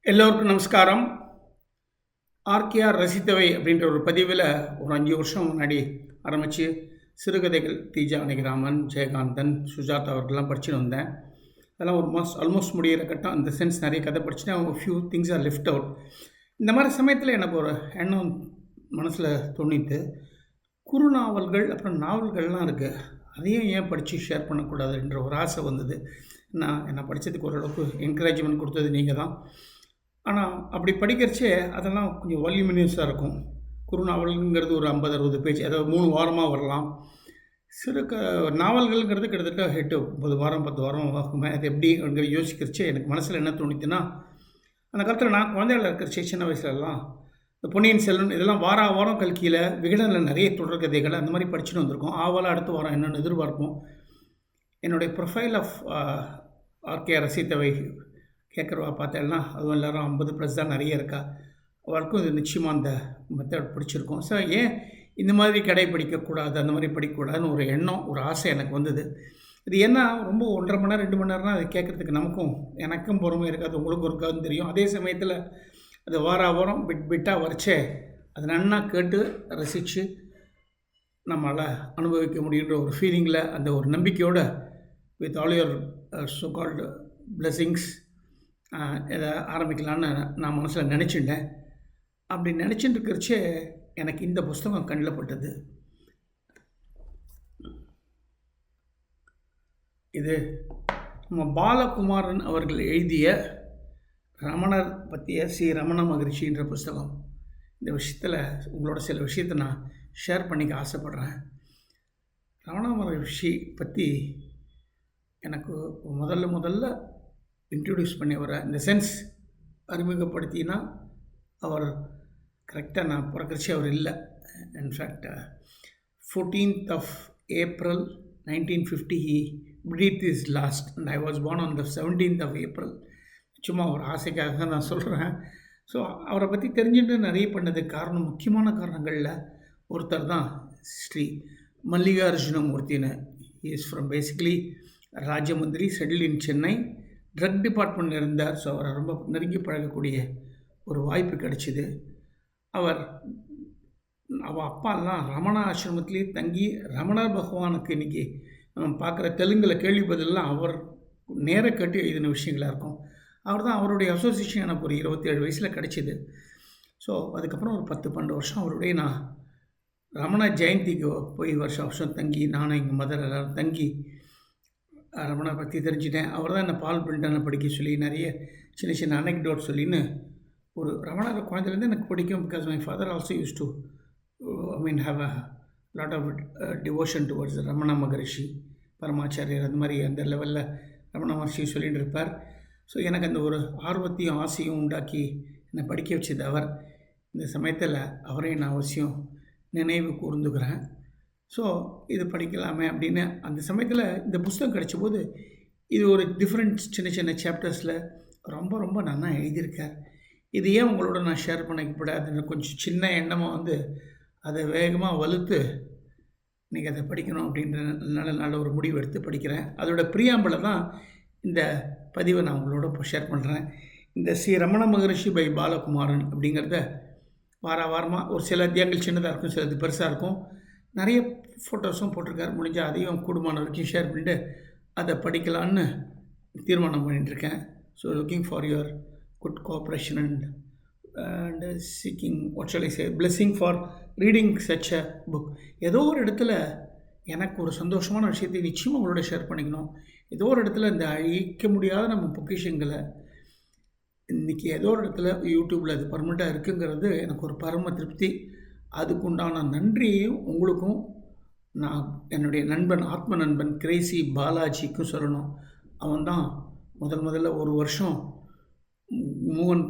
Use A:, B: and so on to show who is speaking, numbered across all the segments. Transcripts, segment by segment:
A: எல்லோருக்கும் நமஸ்காரம். ஆர்கேஆர் ரசித்தவை அப்படின்ற ஒரு பதிவில் ஒரு 5 வருஷம் முன்னாடி ஆரம்பித்து சிறுகதைகள் டி. ஜானகிராமன், ஜெயகாந்தன், சுஜாதா அவர்கள்லாம் படிச்சுட்டு வந்தேன். அதெல்லாம் ஒரு ஆல்மோஸ்ட் முடிகிற கட்டம். இந்த சென்ஸ் நிறைய கதை படிச்சுட்டு அவங்க few things are lift out. இந்த மாதிரி சமயத்தில் எனக்கு ஒரு எண்ணம் மனசில் தோணிட்டு, குறுநாவல்கள் அப்புறம் நாவல்கள்லாம் இருக்குது, அதையும் ஏன் படித்து ஷேர் பண்ணக்கூடாதுன்ற ஒரு ஆசை வந்தது. என்னை படித்ததுக்கு ஓரளவுக்கு என்கரேஜ்மெண்ட் கொடுத்தது நீங்கள் தான். ஆனால் அப்படி படிக்கிறச்சே அதெல்லாம் கொஞ்சம் வால்யூமினியஸாக இருக்கும். குறுநாவல்ங்கிறது ஒரு 50-60 பேஜ், அதாவது 3 வாரமாக வரலாம். சிறு நாவல்கள்ங்கிறது கிட்டத்தட்ட 8 9 வாரம் 10 வாரம் ஆகுமே. அது எப்படிங்கிற யோசிக்கிறச்சே எனக்கு மனசில் என்ன தோணித்துன்னா, அந்த காலத்தில் நான் குழந்தைகள் இருக்கிற சின்ன வயசுலலாம் இந்த பொன்னியின் செல்வன் இதெல்லாம் வாரம் கல்கியில் விகடனில் நிறைய தொடர்கதைகள் அந்த மாதிரி படிச்சுட்டு வந்திருக்கோம். ஆவலாக அடுத்த வாரம் என்னென்னு எதிர்பார்ப்போம். என்னுடைய ப்ரொஃபைல் ஆஃப் ஆர்கேஆர் ரசித்தவை கேட்குறவா பார்த்தேன்னா அதுவும் எல்லோரும் 50+ தான் நிறைய இருக்கா. அவளுக்கும் இது நிச்சயமாக அந்த மெத்தட் பிடிச்சிருக்கும். ஸோ ஏன் இந்த மாதிரி படிக்கக்கூடாது, அந்த மாதிரி படிக்கக்கூடாதுன்னு ஒரு எண்ணம், ஒரு ஆசை எனக்கு வந்தது. இது என்ன ரொம்ப 1.5 மணி நேரம் 2 மணி நேரம்னா அது கேட்குறதுக்கு எனக்கும் பொறுமை இருக்காது, உங்களுக்கும் இருக்காதுன்னு தெரியும். அதே சமயத்தில் அது வாரம் பிட்டாக வரைச்சே அது நன்னா கேட்டு ரசித்து நம்மளால் அனுபவிக்க முடியுன்ற ஒரு ஃபீலிங்கில், அந்த ஒரு நம்பிக்கையோடு with all your so called blessings இதை ஆரம்பிக்கலான்னு நான் மனசில் நினச்சிட்டேன். அப்படி நினச்சிட்டு இருக்கிறச்சே எனக்கு இந்த புஸ்தகம் கண்ணில் பட்டது. இது நம்ம பாலகுமாரன் அவர்கள் எழுதிய ரமணர் பற்றிய ஸ்ரீ ரமண மகரிஷின்ற புஸ்தகம். இந்த விஷயத்தில் உங்களோட சில விஷயத்தை நான் ஷேர் பண்ணிக்க ஆசைப்படுறேன். ரமண மகரிஷி பற்றி எனக்கு முதல்ல இன்ட்ரடியூஸ் பண்ணி வர இந்த சென்ஸ் அறிமுகப்படுத்தினா அவர் கரெக்டாக நான் பிறக்கிறச்சி அவர் இல்லை. In fact 14th April 1950 he breathed his last and I was born on the 17th April. சும்மா ஒரு ஆசைக்காக நான் சொல்கிறேன். ஸோ அவரை பற்றி தெரிஞ்சுட்டு நிறைய பண்ணதுக்கு காரணம், முக்கியமான காரணங்களில் ஒருத்தர் தான் ஸ்ரீ மல்லிகார்ஜுனமூர்த்தின்னு. Is from basically Rajahmundry, settle in Chennai. Drug டிபார்ட்மெண்ட்டில் இருந்தார். ஸோ அவரை ரொம்ப நெருங்கி பழகக்கூடிய ஒரு வாய்ப்பு கிடச்சிது. அவள் அப்பாலாம் ரமண ஆசிரமத்திலே தங்கி ரமணர் பகவானுக்கு இன்றைக்கி நம்ம பார்க்குற தெலுங்கில் கேள்விப்பதெல்லாம் அவர் நேர கட்டி எழுதின விஷயங்களாக இருக்கும். அவர் தான் அவருடைய அசோசியேஷன் எனக்கு ஒரு 27 வயசில் கிடச்சிது. ஸோ அதுக்கப்புறம் ஒரு 10-12 வருஷம் அவருடைய நான் ரமண ஜெயந்திக்கு போய் வருஷம் தங்கி, நானும் எங்கள் மதர் எல்லோரும் தங்கி ரமணா பற்றி தெரிஞ்சுட்டேன். அவர் தான் என்னை பால் பிரிண்டனை படிக்க சொல்லி நிறைய சின்ன அனெக்டோட் சொல்லின்னு ஒரு ரமணர் குழந்தைலேருந்து எனக்கு பிடிக்கும். Because my father also used to have a lot of devotion towards Ramana Maharishi, Paramacharyar, அந்த மாதிரி அந்த லெவலில் ரமண மகர்ஷி சொல்லிகிட்டு இருப்பார். ஸோ எனக்கு அந்த ஒரு ஆர்வத்தையும் ஆசையும் உண்டாக்கி என்னை படிக்க வச்சது அவர். இந்த சமயத்தில் அவரையும் நான் அவசியம் நினைவு கூர்ந்துக்கிறேன். ஸோ இது படிக்கலாமே அப்படின்னு அந்த சமயத்தில் இந்த புஸ்தகம் கிடச்சபோது, இது ஒரு டிஃப்ரெண்ட் சின்ன சாப்டர்ஸில் ரொம்ப நல்லா எழுதியிருக்கார். இது ஏன் உங்களோட நான் ஷேர் பண்ணிக்கப்படாதுன்னு கொஞ்சம் சின்ன எண்ணமாக அதை வேகமாக வலுத்து இன்றைக்கி அதை படிக்கணும் அப்படின்ற நல்ல ஒரு முடிவு எடுத்து படிக்கிறேன். அதோட பிரியாம்பிளை தான் இந்த பதிவை நான் உங்களோட இப்போ ஷேர் பண்ணுறேன். இந்த ஸ்ரீ ரமண மகரிஷி பை பாலகுமாரன் அப்படிங்கிறத வாரமாக ஒரு சில அத்தியாயங்கள் சின்னதாக இருக்கும், சிலது பெருசாக இருக்கும். நிறைய ஃபோட்டோஸும் போட்டிருக்கார். முடிஞ்சால் அதையும் கூடுமான வரைக்கும் ஷேர் பண்ணிட்டு அதை படிக்கலான்னு தீர்மானம் பண்ணிட்டுருக்கேன். So looking for your good cooperation and seeking what shall I say blessing for reading such a book. ஏதோ ஒரு இடத்துல எனக்கு ஒரு சந்தோஷமான விஷயத்தை நிச்சயமாக உங்களோட ஷேர் பண்ணிக்கணும். ஏதோ ஒரு இடத்துல இந்த அழிக்க முடியாத நம்ம பொக்கிஷங்களை இன்றைக்கி ஏதோ ஒரு இடத்துல யூடியூப்பில் அது பர்மனெண்ட்டாக இருக்குங்கிறது எனக்கு ஒரு பரம திருப்தி. அதுக்குண்டான நன்றியையும் உங்களுக்கும் நான் என்னுடைய நண்பன், ஆத்ம நண்பன் கிரேசி பாலாஜிக்கும் சொல்லணும். அவன் தான் முதல்ல ஒரு வருஷம் மூவன்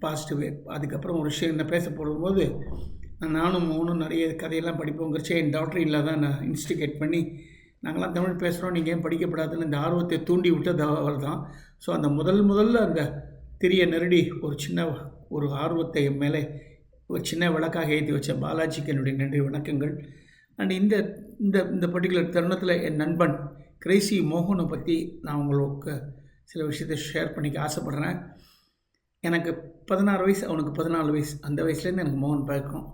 A: பாசிட்டிவே. அதுக்கப்புறம் ஒரு விஷயம் என்ன பேச போடும்போது நானும் மூணும் நிறைய கதையெல்லாம் படிப்போங்கிறச்சே என் டாக்டர் இல்லாதான் நான் இன்ஸ்டிகேட் பண்ணி, நாங்களாம் தமிழ் பேசுகிறோம், நீங்கள் ஏன் படிக்கப்படாதுன்னு இந்த ஆர்வத்தை தூண்டி விட்டது அவர் தான். ஸோ அந்த முதல்ல அந்த திரிய நெருடி ஒரு ஆர்வத்தை என் மேலே ஒரு சின்ன விளக்காக ஏற்றி வச்ச பாலாஜிக்கு என்னுடைய நன்றி வணக்கங்கள். அண்ட் இந்த இந்த பர்டிகுலர் தருணத்தில் என் நண்பன் கிரேசி மோகனை பற்றி நான் உங்களுக்கு சில விஷயத்தை ஷேர் பண்ணிக்க ஆசைப்பட்றேன். எனக்கு 16 வயசு, அவனுக்கு 14 வயசு. அந்த வயசுலேருந்து எனக்கு மோகன் பழக்கம்.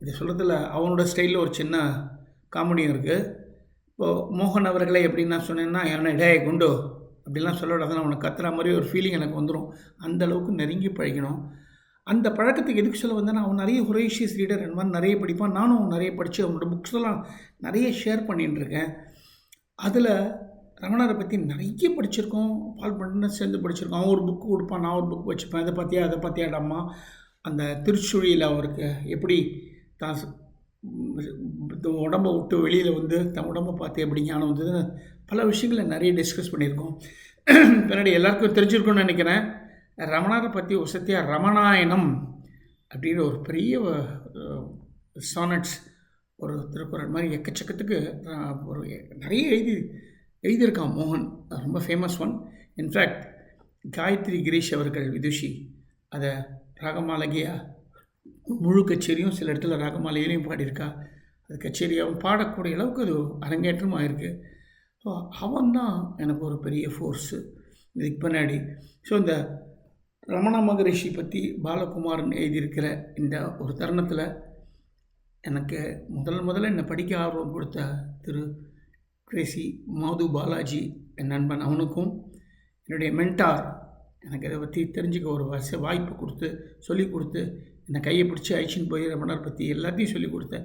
A: இதை சொல்கிறதுல அவனோட ஸ்டைலில் ஒரு சின்ன காமெடியும் இருக்குது. இப்போது மோகன் அவர்களை எப்படி நான் சொன்னேன்னா, என்ன டேய் குண்டு அப்படிலாம் சொல்ல விடாதான், அவனை கத்துற மாதிரி ஒரு ஃபீலிங் எனக்கு வந்துடும். அந்தளவுக்கு நெருங்கி பழகினோம். அந்த பழக்கத்துக்கு எதுக்கு சொல்ல வந்தேன்னா, அவன் நிறைய ஹொரேஷியஸ் ரீடர், அந்த மாதிரி நிறைய படிப்பான். நானும் நிறைய படித்து அவனோட புக்ஸ்லாம் நிறைய ஷேர் பண்ணிகிட்டு இருக்கேன். அதில் ரமணரை பற்றி நிறைய படிச்சிருக்கோம். பால் பண்ண சேர்ந்து படிச்சிருக்கோம். அவன் ஒரு புக்கு கொடுப்பான், நான் ஒரு புக் வச்சுப்பேன். அதை பார்த்தியாடாம்மா, அந்த திருச்சுழியில் அவருக்கு எப்படி தான் உடம்பை விட்டு வெளியில் வந்து தன் உடம்பை பார்த்து எப்படி ஞானம் வந்ததுன்னு பல விஷயங்களை நிறைய டிஸ்கஸ் பண்ணியிருக்கோம். பின்னாடி எல்லாருக்கும் தெரிஞ்சிருக்கும்னு நினைக்கிறேன். ரமணரை பற்றி வசதியாக ரமணாயணம் அப்படின்ற ஒரு பெரிய சானட்ஸ், ஒரு திருக்குறள் மாதிரி எக்கச்சக்கத்துக்கு ஒரு நிறைய எழுதியிருக்கான் மோகன். ரொம்ப famous one. In fact Gayathri Girish அவர்கள் விதுஷி அதை ராகமாலகியா முழு கச்சேரியும் சில இடத்துல ராகமாலையிலையும் பாடியிருக்கா. அது கச்சேரியாகவும் பாடக்கூடிய அளவுக்கு அது அரங்கேற்றமாக இருக்குது. ஸோ அவன் தான் எனக்கு ஒரு பெரிய ஃபோர்ஸு இதுக்கு பின்னாடி. ஸோ இந்த ரமண மகரிஷி பற்றி பாலகுமாரன் எழுதியிருக்கிற இந்த ஒரு தருணத்தில் எனக்கு முதல்ல என்னை படிக்க ஆர்வம் கொடுத்த திரு கிரேசி மாது பாலாஜி என் நண்பன், அவனுக்கும் என்னுடைய மென்டார் எனக்கு இதை பற்றி தெரிஞ்சுக்க ஒரு வாய்ப்பு கொடுத்து சொல்லிக் கொடுத்து என்னை கையை பிடிச்சி அழிச்சின்னு போய் ரமணர் பற்றி எல்லாத்தையும் சொல்லிக் கொடுத்த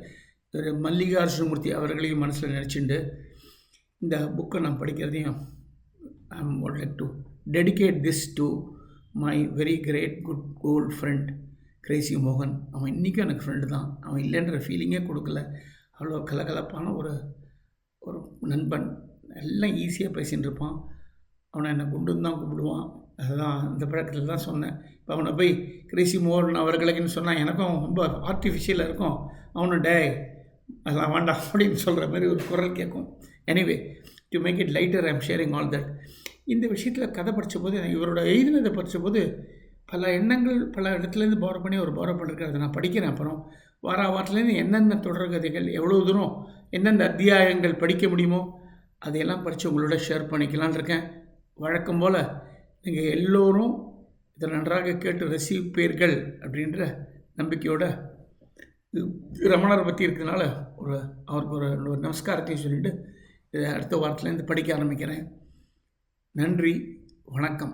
A: திரு மல்லிகார்ஜுனமூர்த்தி அவர்களையும் மனசில் நினச்சிண்டு இந்த புக்கை நான் படிக்கிறதையும் I would like to dedicate this to my very great good old friend Crazy மோகன். அவன் இன்றைக்கும் எனக்கு ஃப்ரெண்டு தான். அவன் இல்லைன்ற ஃபீலிங்கே கொடுக்கல. அவ்வளோ கலகலப்பான ஒரு நண்பன். எல்லாம் ஈஸியாக பேசின்னு இருப்பான். அவனை என்னை குண்டுன்னு தான் கூப்பிடுவான். அதுதான் இந்த பழக்கத்தில் தான் சொன்னேன். இப்போ அவனை போய் கிரேசி மோகன் அவர்களுக்குன்னு சொன்னால் எனக்கும் ரொம்ப ஆர்டிஃபிஷியலாக இருக்கும். அவனும் டே அதெல்லாம் வேண்டாம் அப்படின்னு சொல்கிற மாதிரி ஒரு குரல் கேட்கும். Anyway, to make it lighter I am sharing all that. இந்த விஷயத்தில் கதை படித்த போது, இவரோட எழுதினதை படித்த போது பல எண்ணங்கள் பல இடத்துலேருந்து பாரோ பண்ணி ஒரு பாரோ பண்ணிருக்காரு. நான் படிக்கிறேன். அப்புறம் வாரத்துலேருந்து என்னென்ன தொடர்கதைகள், எவ்வளோ தூரம் எந்தெந்த அத்தியாயங்கள் படிக்க முடியுமோ அதையெல்லாம் படித்து உங்களோட ஷேர் பண்ணிக்கலான் இருக்கேன். வழக்கம் போல் நீங்கள் எல்லோரும் இதை நன்றாக கேட்டு ரசிப்பீர்கள் அப்படின்ற நம்பிக்கையோடு ரமணரை பற்றி இருக்கிறதுனால அவருக்கு ஒரு நமஸ்காரத்தையும் சொல்லிவிட்டு இதை அடுத்த வாரத்துலேருந்து படிக்க ஆரம்பிக்கிறேன். நன்றி, வணக்கம்.